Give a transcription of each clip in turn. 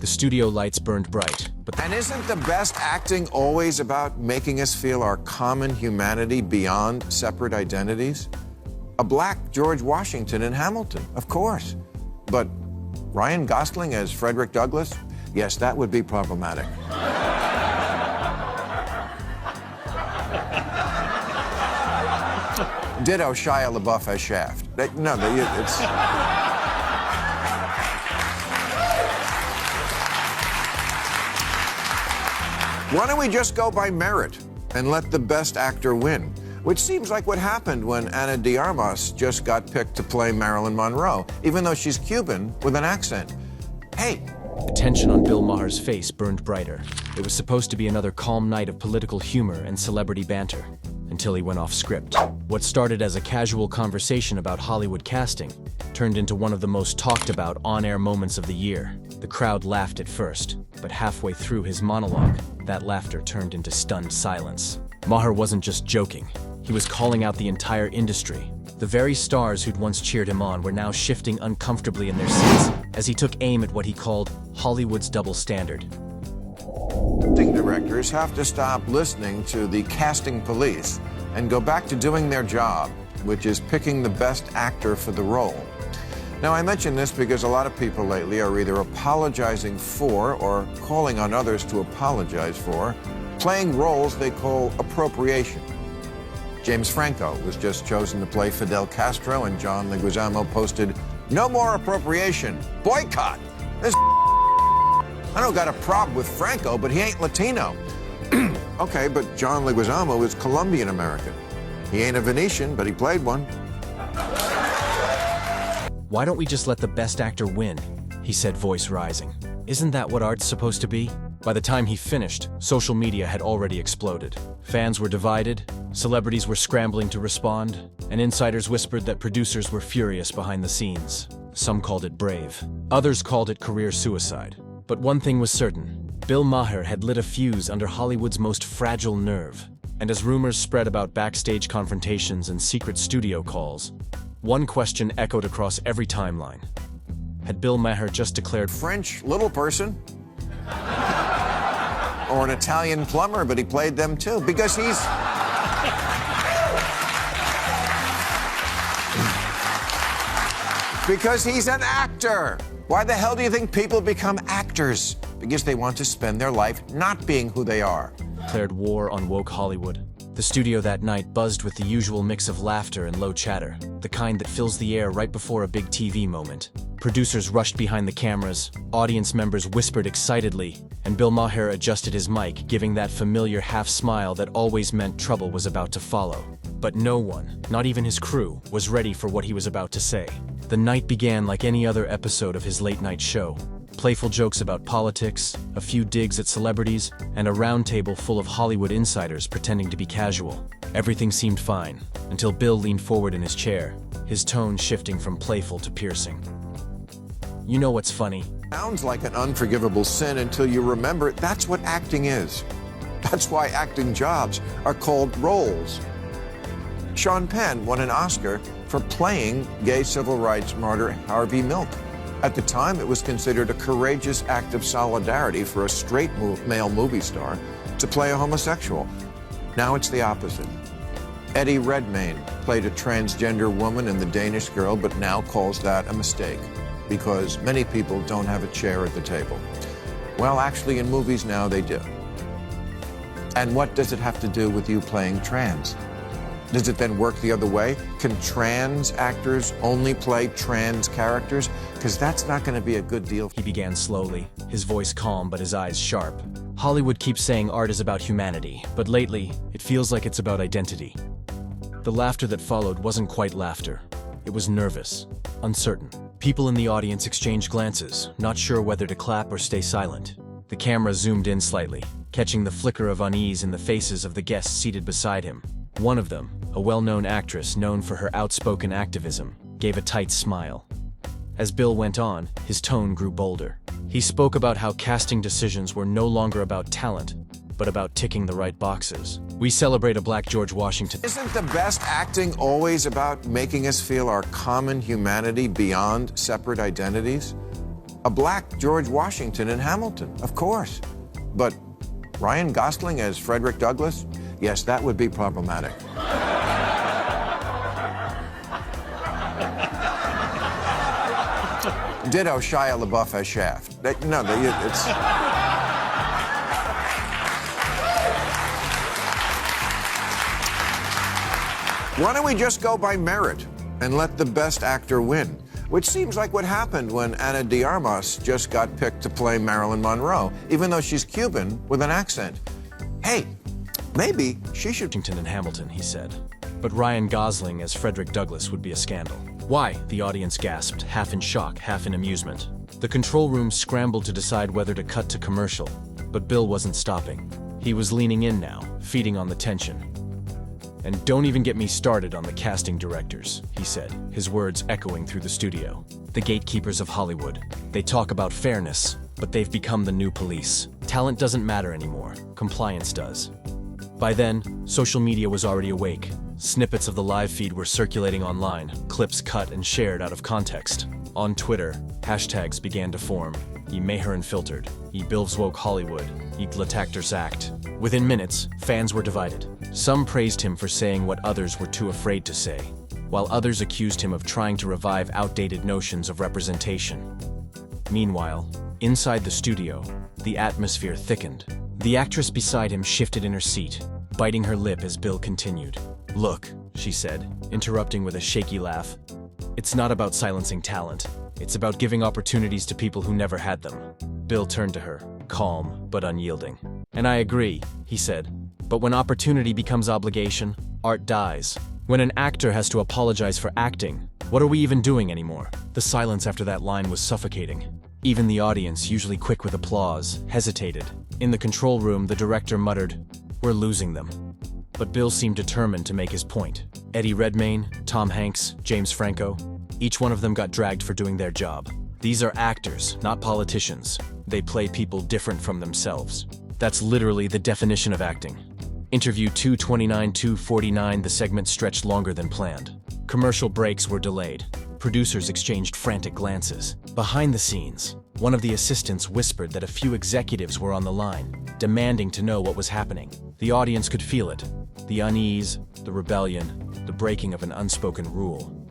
The studio lights burned bright, but And isn't the best acting always about making us feel our common humanity beyond separate identities? A black George Washington in Hamilton, of course. But Ryan Gosling as Frederick Douglass? Yes, that would be problematic. Ditto Shia LaBeouf as Shaft. It's... Why don't we just go by merit and let the best actor win? Which seems like what happened when Ana de Armas just got picked to play Marilyn Monroe, even though she's Cuban with an accent. Hey. the tension on Bill Maher's face burned brighter. It was supposed to be another calm night of political humor and celebrity banter, until he went off script. What started as a casual conversation about Hollywood casting turned into one of the most talked about on-air moments of the year. The crowd laughed at first, but halfway through his monologue, that laughter turned into stunned silence. Maher wasn't just joking. He was calling out the entire industry. The very stars who'd once cheered him on were now shifting uncomfortably in their seats as he took aim at what he called Hollywood's double standard. Casting directors have to stop listening to the casting police and go back to doing their job, which is picking the best actor for the role. Now, I mention this because a lot of people lately are either apologizing for or calling on others to apologize for playing roles they call appropriation. James Franco was just chosen to play Fidel Castro, and John Leguizamo posted, "No more appropriation. Boycott. This I don't got a problem with Franco, but he ain't Latino." Okay, but John Leguizamo is Colombian American. He ain't a Venetian, but he played one. "Why don't we just let the best actor win?" he said, voice rising. "Isn't that what art's supposed to be?" By the time he finished, social media had already exploded. Fans were divided, celebrities were scrambling to respond, and insiders whispered that producers were furious behind the scenes. Some called it brave. Others called it career suicide. But one thing was certain. Bill Maher had lit a fuse under Hollywood's most fragile nerve. And as rumors spread about backstage confrontations and secret studio calls, one question echoed across every timeline. Had Bill Maher just declared French little person? Or an Italian plumber, but he played them too, because he's... Because he's an actor. Why the hell do you think people become actors? Because they want to spend their life not being who they are. declared war on woke Hollywood. The studio that night buzzed with the usual mix of laughter and low chatter, the kind that fills the air right before a big TV moment. Producers rushed behind the cameras, audience members whispered excitedly, and Bill Maher adjusted his mic, giving that familiar half-smile that always meant trouble was about to follow. But no one, not even his crew, was ready for what he was about to say. The night began like any other episode of his late-night show. Playful jokes about politics, a few digs at celebrities, and a round table full of Hollywood insiders pretending to be casual. Everything seemed fine, until Bill leaned forward in his chair, his tone shifting from playful to piercing. "You know what's funny?" Sounds like an unforgivable sin until you remember that's what acting is. That's why acting jobs are called roles. Sean Penn won an Oscar for playing gay civil rights martyr Harvey Milk. At the time, it was considered a courageous act of solidarity for a straight male movie star to play a homosexual. Now it's the opposite. Eddie Redmayne played a transgender woman in The Danish Girl, but now calls that a mistake because many people don't have a chair at the table. Well, actually, in movies now, they do. And what does it have to do with you playing trans? Does it then work the other way? Can trans actors only play trans characters? Because that's not going to be a good deal. He began slowly, his voice calm but his eyes sharp. Hollywood keeps saying art is about humanity, but lately, it feels like it's about identity. The laughter that followed wasn't quite laughter. It was nervous, uncertain. People in the audience exchanged glances, not sure whether to clap or stay silent. The camera zoomed in slightly, catching the flicker of unease in the faces of the guests seated beside him. One of them, a well-known actress known for her outspoken activism, gave a tight smile. As Bill went on, his tone grew bolder. He spoke about how casting decisions were no longer about talent, but about ticking the right boxes. "We celebrate a black George Washington." Isn't the best acting always about making us feel our common humanity beyond separate identities? a black George Washington in Hamilton, of course. But Ryan Gosling as Frederick Douglass? Yes, that would be problematic. Ditto Shia LaBeouf as Shaft. It's... Why don't we just go by merit and let the best actor win? Which seems like what happened when Ana de Armas just got picked to play Marilyn Monroe, even though she's Cuban with an accent. Hey, maybe she should... Washington and Hamilton, he said. But Ryan Gosling as Frederick Douglass would be a scandal. Why? The audience gasped, half in shock, half in amusement. The control room scrambled to decide whether to cut to commercial, but Bill wasn't stopping. He was leaning in now, feeding on the tension. And don't even get me started on the casting directors, he said, his words echoing through the studio. The gatekeepers of Hollywood. They talk about fairness, but they've become the new police. Talent doesn't matter anymore. Compliance does. By then, social media was already awake. Snippets of the live feed were circulating online, clips cut and shared out of context. On Twitter, hashtags began to form. Ye Maher unfiltered, ye Bill's woke Hollywood, ye Glatactors act. Within minutes, fans were divided. Some praised him for saying what others were too afraid to say, while others accused him of trying to revive outdated notions of representation. Meanwhile, inside the studio, the atmosphere thickened. The actress beside him shifted in her seat, biting her lip as Bill continued. Look, she said, interrupting with a shaky laugh. It's not about silencing talent. It's about giving opportunities to people who never had them. Bill turned to her, calm but unyielding. And I agree, he said. But when opportunity becomes obligation, art dies. When an actor has to apologize for acting, what are we even doing anymore? The silence after that line was suffocating. Even the audience, usually quick with applause, hesitated. In the control room, the director muttered, "We're losing them." But Bill seemed determined to make his point. Eddie Redmayne, Tom Hanks, James Franco, each one of them got dragged for doing their job. These are actors, not politicians. They play people different from themselves. That's literally the definition of acting. Interview 229-249, the segment stretched longer than planned. Commercial breaks were delayed. Producers exchanged frantic glances. Behind the scenes, one of the assistants whispered that a few executives were on the line, demanding to know what was happening. The audience could feel it. The unease, the rebellion, the breaking of an unspoken rule.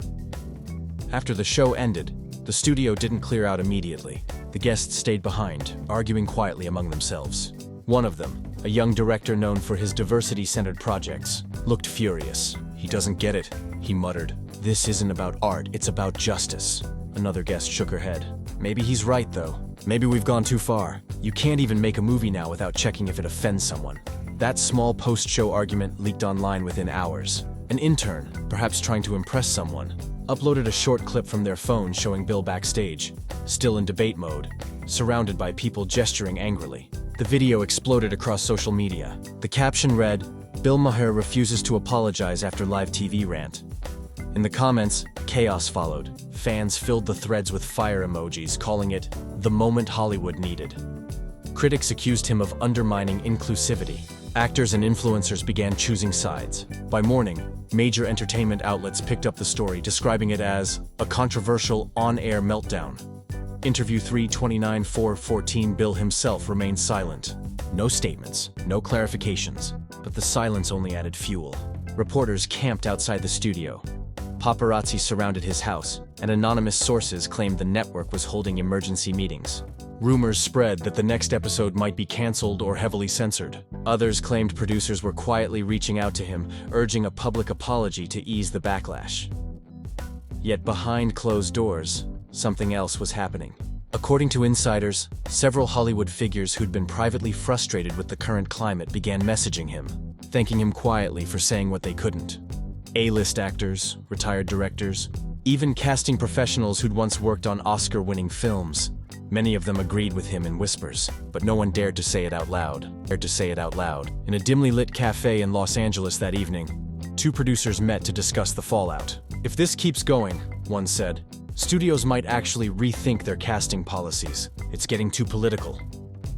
After the show ended, the studio didn't clear out immediately. The guests stayed behind, arguing quietly among themselves. One of them, a young director known for his diversity-centered projects, looked furious. "He doesn't get it," he muttered. "This isn't about art, it's about justice." Another guest shook her head. "Maybe he's right, though. Maybe we've gone too far. You can't even make a movie now without checking if it offends someone." That small post-show argument leaked online within hours. An intern, perhaps trying to impress someone, uploaded a short clip from their phone showing Bill backstage, still in debate mode, surrounded by people gesturing angrily. The video exploded across social media. The caption read, "Bill Maher refuses to apologize after live TV rant." In the comments, chaos followed. Fans filled the threads with fire emojis, calling it the moment Hollywood needed. Critics accused him of undermining inclusivity. Actors and influencers began choosing sides. By morning, major entertainment outlets picked up the story, describing it as a controversial on-air meltdown. Interview 329-414, Bill himself remained silent. No statements, no clarifications, but the silence only added fuel. Reporters camped outside the studio. Paparazzi surrounded his house, and anonymous sources claimed the network was holding emergency meetings. Rumors spread that the next episode might be canceled or heavily censored. Others claimed producers were quietly reaching out to him, urging a public apology to ease the backlash. Yet behind closed doors, something else was happening. According to insiders, several Hollywood figures who'd been privately frustrated with the current climate began messaging him, thanking him quietly for saying what they couldn't. A-list actors, retired directors, even casting professionals who'd once worked on Oscar-winning films. Many of them agreed with him in whispers, but no one dared to say it out loud. In a dimly lit cafe in Los Angeles that evening, two producers met to discuss the fallout. "If this keeps going," one said, "studios might actually rethink their casting policies. It's getting too political."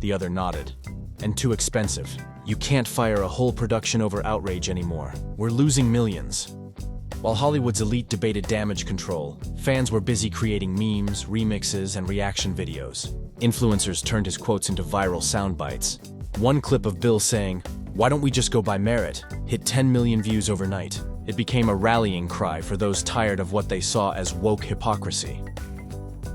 The other nodded. "And too expensive. You can't fire a whole production over outrage anymore. We're losing millions." While Hollywood's elite debated damage control, fans were busy creating memes, remixes, and reaction videos. Influencers turned his quotes into viral sound bites. One clip of Bill saying, "Why don't we just go by merit?" hit 10 million views overnight. It became a rallying cry for those tired of what they saw as woke hypocrisy.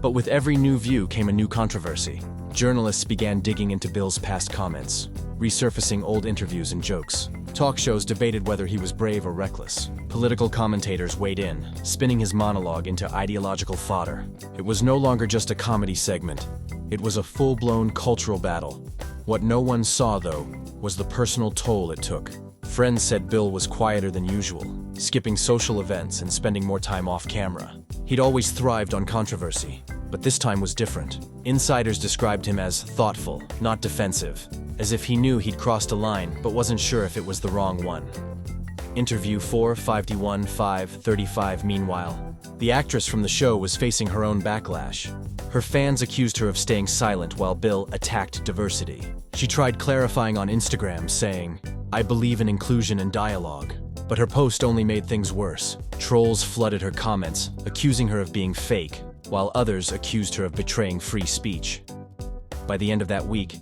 But with every new view came a new controversy. Journalists began digging into Bill's past comments, resurfacing old interviews and jokes. Talk shows debated whether he was brave or reckless. Political commentators weighed in, spinning his monologue into ideological fodder. It was no longer just a comedy segment. It was a full-blown cultural battle. What no one saw, though, was the personal toll it took. Friends said Bill was quieter than usual, skipping social events and spending more time off camera. He'd always thrived on controversy, but this time was different. Insiders described him as thoughtful, not defensive, as if he knew he'd crossed a line but wasn't sure if it was the wrong one. Interview 451-535. Meanwhile, the actress from the show was facing her own backlash. Her fans accused her of staying silent while Bill attacked diversity. She tried clarifying on Instagram, saying, "I believe in inclusion and dialogue." But her post only made things worse. Trolls flooded her comments, accusing her of being fake, while others accused her of betraying free speech. By the end of that week,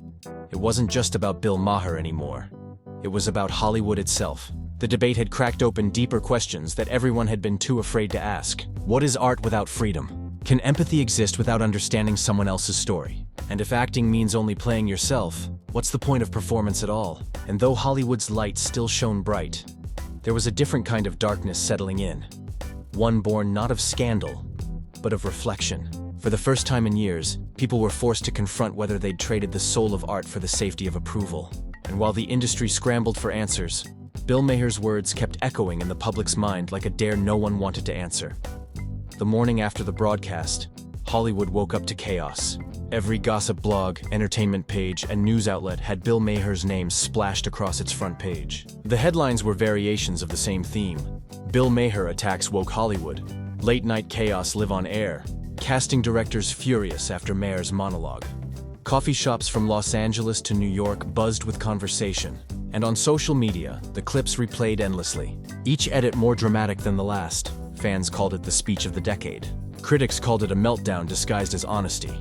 it wasn't just about Bill Maher anymore. It was about Hollywood itself. The debate had cracked open deeper questions that everyone had been too afraid to ask. What is art without freedom? Can empathy exist without understanding someone else's story? And if acting means only playing yourself, what's the point of performance at all? And though Hollywood's light still shone bright, there was a different kind of darkness settling in. One born not of scandal, but of reflection. For the first time in years, people were forced to confront whether they'd traded the soul of art for the safety of approval. And while the industry scrambled for answers, Bill Maher's words kept echoing in the public's mind like a dare no one wanted to answer. The morning after the broadcast, Hollywood woke up to chaos. Every gossip blog, entertainment page, and news outlet had Bill Maher's name splashed across its front page. The headlines were variations of the same theme. Bill Maher attacks woke Hollywood. Late-night chaos live on air. Casting directors furious after Maher's monologue. Coffee shops from Los Angeles to New York buzzed with conversation. And on social media, the clips replayed endlessly. Each edit more dramatic than the last. Fans called it the speech of the decade. Critics called it a meltdown disguised as honesty.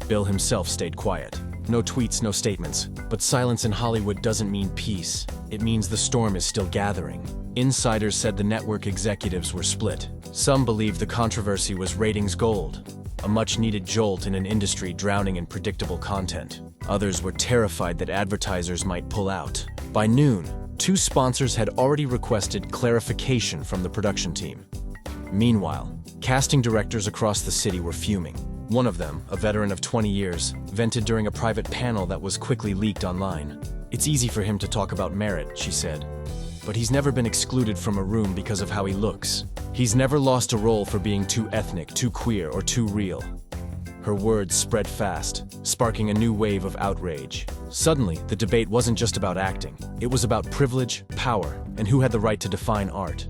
Bill himself stayed quiet. No tweets, no statements. But silence in Hollywood doesn't mean peace. It means the storm is still gathering. Insiders said the network executives were split. Some believed the controversy was ratings gold, a much-needed jolt in an industry drowning in predictable content. Others were terrified that advertisers might pull out. By noon, 2 sponsors had already requested clarification from the production team. Meanwhile, casting directors across the city were fuming. One of them, a veteran of 20 years, vented during a private panel that was quickly leaked online. "It's easy for him to talk about merit," she said. "But he's never been excluded from a room because of how he looks. He's never lost a role for being too ethnic, too queer, or too real." Her words spread fast, sparking a new wave of outrage. Suddenly, the debate wasn't just about acting. It was about privilege, power, and who had the right to define art.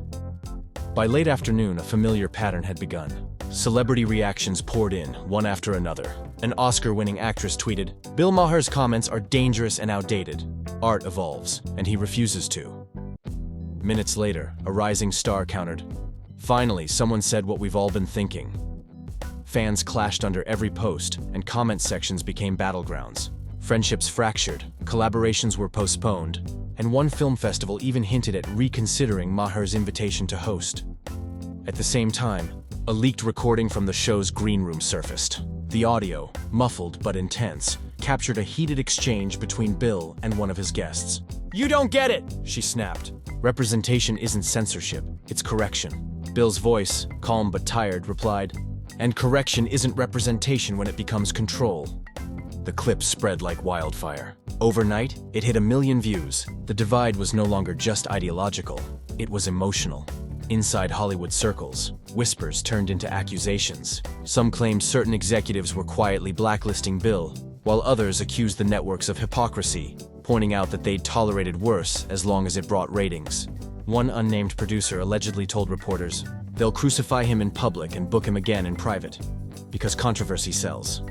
By late afternoon, a familiar pattern had begun. Celebrity reactions poured in, one after another. An Oscar-winning actress tweeted, "Bill Maher's comments are dangerous and outdated. Art evolves, and he refuses to." Minutes later, a rising star countered, "Finally, someone said what we've all been thinking." Fans clashed under every post, and comment sections became battlegrounds. Friendships fractured, collaborations were postponed, and one film festival even hinted at reconsidering Maher's invitation to host. At the same time, a leaked recording from the show's green room surfaced. The audio, muffled but intense, captured a heated exchange between Bill and one of his guests. "You don't get it!" she snapped. "Representation isn't censorship, it's correction." Bill's voice, calm but tired, replied, "And correction isn't representation when it becomes control." The clip spread like wildfire. Overnight, it hit 1 million views. The divide was no longer just ideological, it was emotional. Inside Hollywood circles, whispers turned into accusations. Some claimed certain executives were quietly blacklisting Bill, while others accused the networks of hypocrisy, pointing out that they'd tolerated worse as long as it brought ratings. One unnamed producer allegedly told reporters, "They'll crucify him in public and book him again in private, because controversy sells."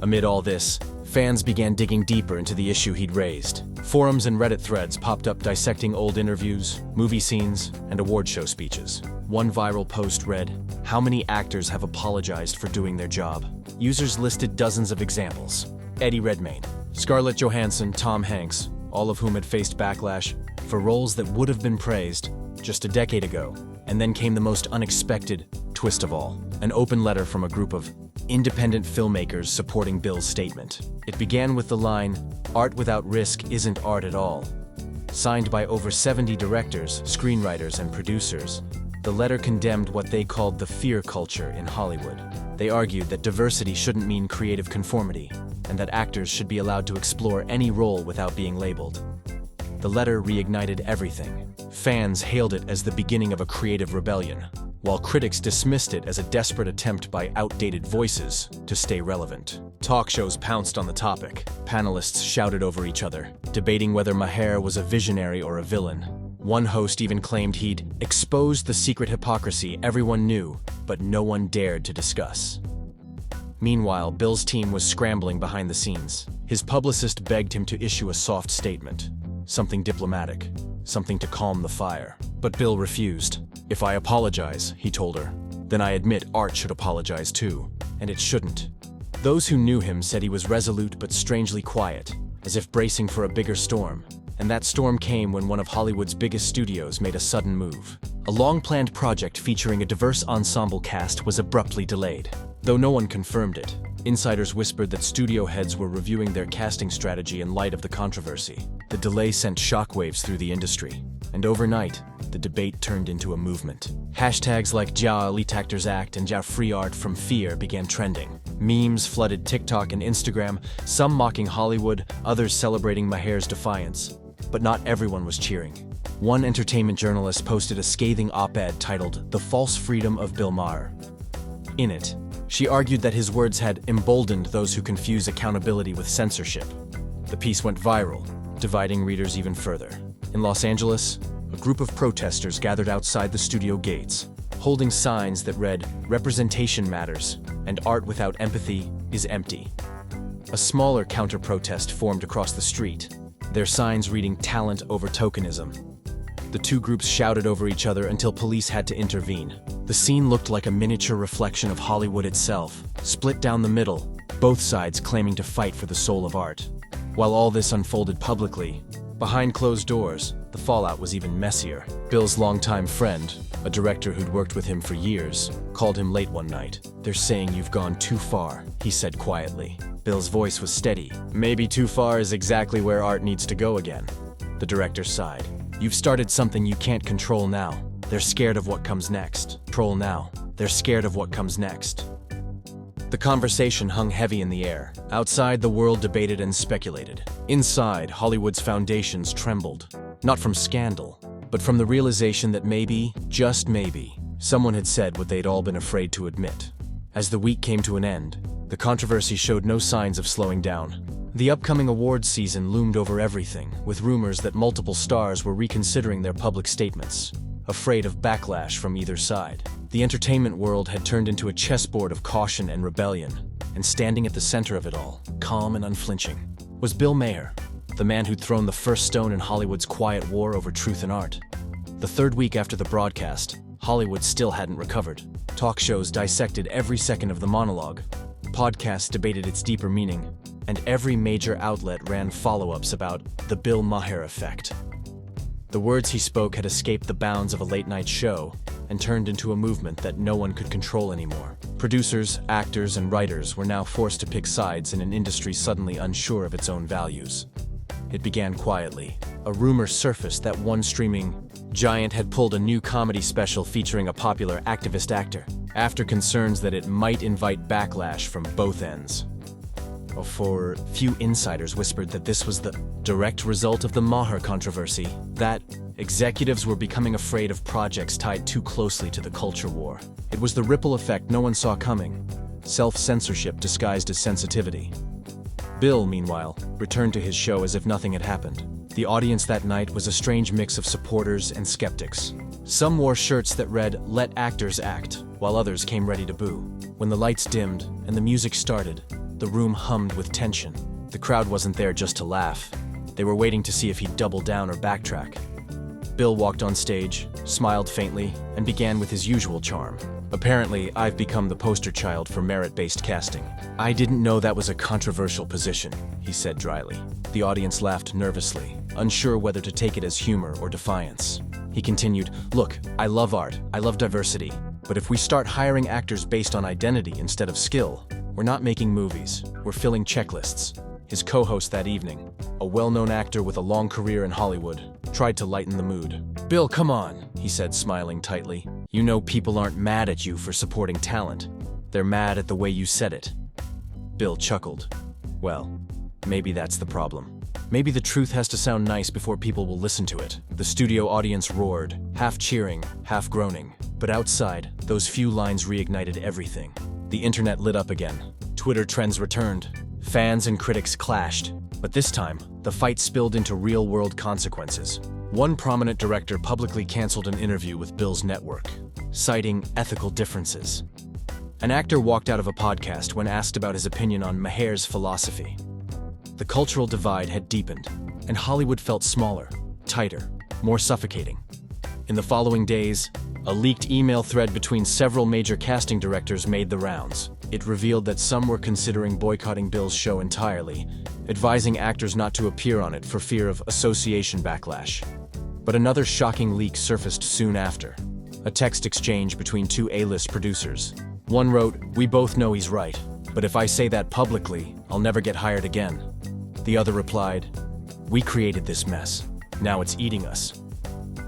Amid all this, Fans began digging deeper into the issue he'd raised. Forums and Reddit threads popped up dissecting old interviews, movie scenes, and award show speeches. One viral post read, "How many actors have apologized for doing their job?" Users listed dozens of examples. Eddie Redmayne, Scarlett Johansson, Tom Hanks, all of whom had faced backlash for roles that would have been praised just a decade ago. And then came the most unexpected twist of all, an open letter from a group of independent filmmakers supporting Bill's statement. It began with the line, "Art without risk isn't art at all." Signed by over 70 directors, screenwriters, and producers, the letter condemned what they called the fear culture in Hollywood. They argued that diversity shouldn't mean creative conformity, and that actors should be allowed to explore any role without being labeled. The letter reignited everything. Fans hailed it as the beginning of a creative rebellion, while critics dismissed it as a desperate attempt by outdated voices to stay relevant. Talk shows pounced on the topic. Panelists shouted over each other, debating whether Maher was a visionary or a villain. One host even claimed he'd exposed the secret hypocrisy everyone knew, but no one dared to discuss. Meanwhile, Bill's team was scrambling behind the scenes. His publicist begged him to issue a soft statement, something diplomatic, something to calm the fire. But Bill refused. "If I apologize," he told her, "then I admit art should apologize too, and it shouldn't." Those who knew him said he was resolute but strangely quiet, as if bracing for a bigger storm. And that storm came when one of Hollywood's biggest studios made a sudden move. A long-planned project featuring a diverse ensemble cast was abruptly delayed. Though no one confirmed it, insiders whispered that studio heads were reviewing their casting strategy in light of the controversy. The delay sent shockwaves through the industry, and overnight, the debate turned into a movement. Hashtags like "Ja Elite Actors Act" and "Ja Free Art from Fear" began trending. Memes flooded TikTok and Instagram, some mocking Hollywood, others celebrating Maher's defiance. But not everyone was cheering. One entertainment journalist posted a scathing op-ed titled "The False Freedom of Bill Maher." In it, she argued that his words had emboldened those who confuse accountability with censorship. The piece went viral, dividing readers even further. In Los Angeles, a group of protesters gathered outside the studio gates, holding signs that read, "Representation matters, and art without empathy is empty." A smaller counter-protest formed across the street, their signs reading "Talent over tokenism." The two groups shouted over each other until police had to intervene. The scene looked like a miniature reflection of Hollywood itself, split down the middle, both sides claiming to fight for the soul of art. While all this unfolded publicly, behind closed doors, the fallout was even messier. Bill's longtime friend, a director who'd worked with him for years, called him late one night. "They're saying you've gone too far," he said quietly. Bill's voice was steady. "Maybe too far is exactly where art needs to go again." The director sighed. "You've started something you can't control now. They're scared of what comes next. Troll now. They're scared of what comes next." The conversation hung heavy in the air. Outside, the world debated and speculated. Inside, Hollywood's foundations trembled. Not from scandal, but from the realization that maybe, just maybe, someone had said what they'd all been afraid to admit. As the week came to an end, the controversy showed no signs of slowing down. The upcoming awards season loomed over everything, with rumors that multiple stars were reconsidering their public statements, afraid of backlash from either side. The entertainment world had turned into a chessboard of caution and rebellion, and standing at the center of it all, calm and unflinching, was Bill Maher, the man who'd thrown the first stone in Hollywood's quiet war over truth and art. The third week after the broadcast, Hollywood still hadn't recovered. Talk shows dissected every second of the monologue. Podcasts debated its deeper meaning, and every major outlet ran follow-ups about the Bill Maher effect. The words he spoke had escaped the bounds of a late-night show and turned into a movement that no one could control anymore. Producers, actors, and writers were now forced to pick sides in an industry suddenly unsure of its own values. It began quietly. A rumor surfaced that one streaming giant had pulled a new comedy special featuring a popular activist actor, after concerns that it might invite backlash from both ends. For few insiders whispered that this was the direct result of the Maher controversy, that executives were becoming afraid of projects tied too closely to the culture war. It was the ripple effect no one saw coming, self-censorship disguised as sensitivity. Bill, meanwhile, returned to his show as if nothing had happened. The audience that night was a strange mix of supporters and skeptics. Some wore shirts that read, "Let actors act," while others came ready to boo. When the lights dimmed and the music started, the room hummed with tension. The crowd wasn't there just to laugh. They were waiting to see if he'd double down or backtrack. Bill walked on stage, smiled faintly, and began with his usual charm. Apparently, I've become the poster child for merit-based casting. I didn't know that was a controversial position, he said dryly. The audience laughed nervously, unsure whether to take it as humor or defiance. He continued, "Look, I love art, I love diversity, but if we start hiring actors based on identity instead of skill, we're not making movies, we're filling checklists." His co-host that evening, a well-known actor with a long career in Hollywood, tried to lighten the mood. "Bill, come on," he said, smiling tightly. "You know people aren't mad at you for supporting talent. They're mad at the way you said it." Bill chuckled. "Well, maybe that's the problem. Maybe the truth has to sound nice before people will listen to it." The studio audience roared, half cheering, half groaning. But outside, those few lines reignited everything. The internet lit up again. Twitter trends returned. Fans and critics clashed. But this time, the fight spilled into real-world consequences. One prominent director publicly canceled an interview with Bill's network, citing ethical differences. An actor walked out of a podcast when asked about his opinion on Maher's philosophy. The cultural divide had deepened, and Hollywood felt smaller, tighter, more suffocating. In the following days, a leaked email thread between several major casting directors made the rounds. It revealed that some were considering boycotting Bill's show entirely, advising actors not to appear on it for fear of association backlash. But another shocking leak surfaced soon after. A text exchange between two A-list producers. One wrote, "We both know he's right, but if I say that publicly, I'll never get hired again." The other replied, "We created this mess. Now it's eating us."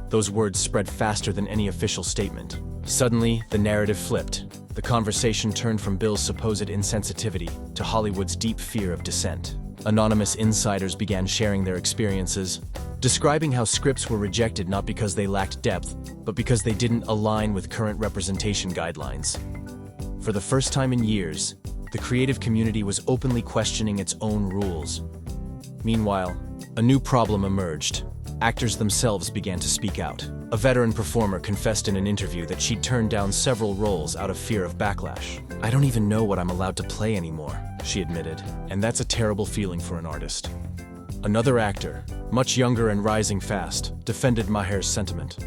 Those words spread faster than any official statement. Suddenly, the narrative flipped. The conversation turned from Bill's supposed insensitivity to Hollywood's deep fear of dissent. Anonymous insiders began sharing their experiences, describing how scripts were rejected not because they lacked depth, but because they didn't align with current representation guidelines. For the first time in years, the creative community was openly questioning its own rules. Meanwhile, a new problem emerged. Actors themselves began to speak out. A veteran performer confessed in an interview that she'd turned down several roles out of fear of backlash. "I don't even know what I'm allowed to play anymore," she admitted, and that's a terrible feeling for an artist. Another actor, much younger and rising fast, defended Maher's sentiment.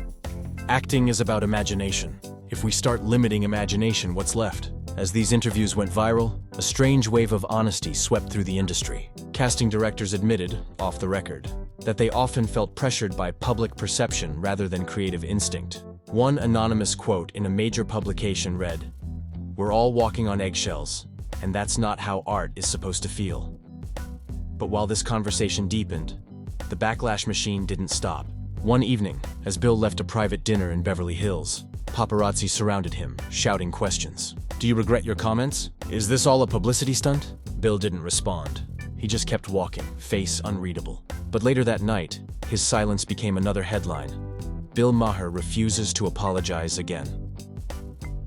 "Acting is about imagination. If we start limiting imagination, what's left?" As these interviews went viral, a strange wave of honesty swept through the industry. Casting directors admitted, off the record, that they often felt pressured by public perception rather than creative instinct. One anonymous quote in a major publication read, "We're all walking on eggshells, and that's not how art is supposed to feel." But while this conversation deepened, the backlash machine didn't stop. One evening, as Bill left a private dinner in Beverly Hills, paparazzi surrounded him, shouting questions. "Do you regret your comments? Is this all a publicity stunt?" Bill didn't respond. He just kept walking, face unreadable. But later that night, his silence became another headline. Bill Maher refuses to apologize again.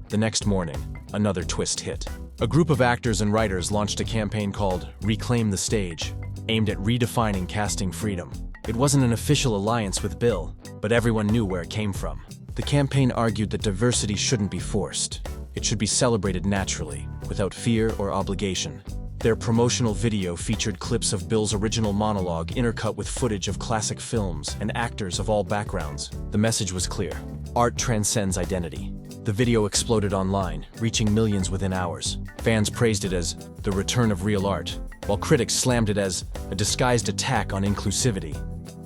The next morning, another twist hit. A group of actors and writers launched a campaign called Reclaim the Stage, aimed at redefining casting freedom. It wasn't an official alliance with Bill, but everyone knew where it came from. The campaign argued that diversity shouldn't be forced. It should be celebrated naturally, without fear or obligation. Their promotional video featured clips of Bill's original monologue intercut with footage of classic films and actors of all backgrounds. The message was clear. Art transcends identity. The video exploded online, reaching millions within hours. Fans praised it as the return of real art, while critics slammed it as a disguised attack on inclusivity.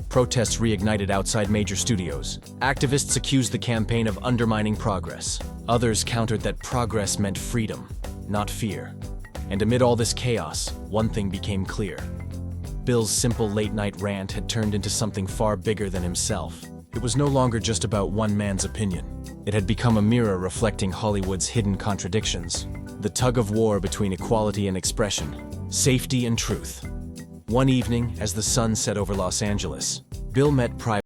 Protests reignited outside major studios. Activists accused the campaign of undermining progress. Others countered that progress meant freedom, not fear. And amid all this chaos, one thing became clear. Bill's simple late-night rant had turned into something far bigger than himself. It was no longer just about one man's opinion. It had become a mirror reflecting Hollywood's hidden contradictions. The tug-of-war between equality and expression, safety and truth. One evening, as the sun set over Los Angeles, Bill met